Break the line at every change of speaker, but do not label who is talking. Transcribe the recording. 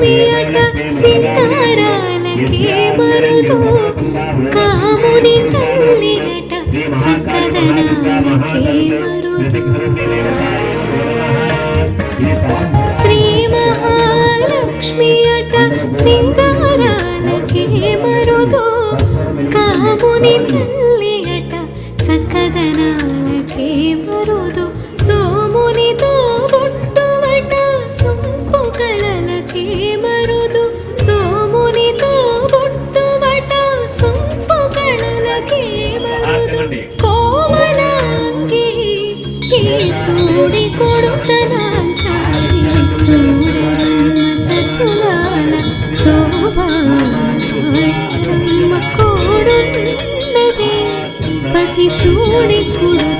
లక్ష్మి అట సింగారాలకే మరుదు కాముని తల్లి అట చక్కదనాలకే మరుదు శ్రీ మహాలక్ష్మి అట సింగారాలకే మరుదు కాముని తల్లి అట చక్కదనాలకే మరుదు సోమునితో బొట్టువట సొంపు కళలకే మరుదు సోమునితో బొట్టువట సొంపు కళలకే మరుదు కోమలాంగి ఈ చూడి కొడుతనాంచారి చూడరమ్మ సతులాల శోభానమ్మ కోడున్నదే పతి చూడి కుడు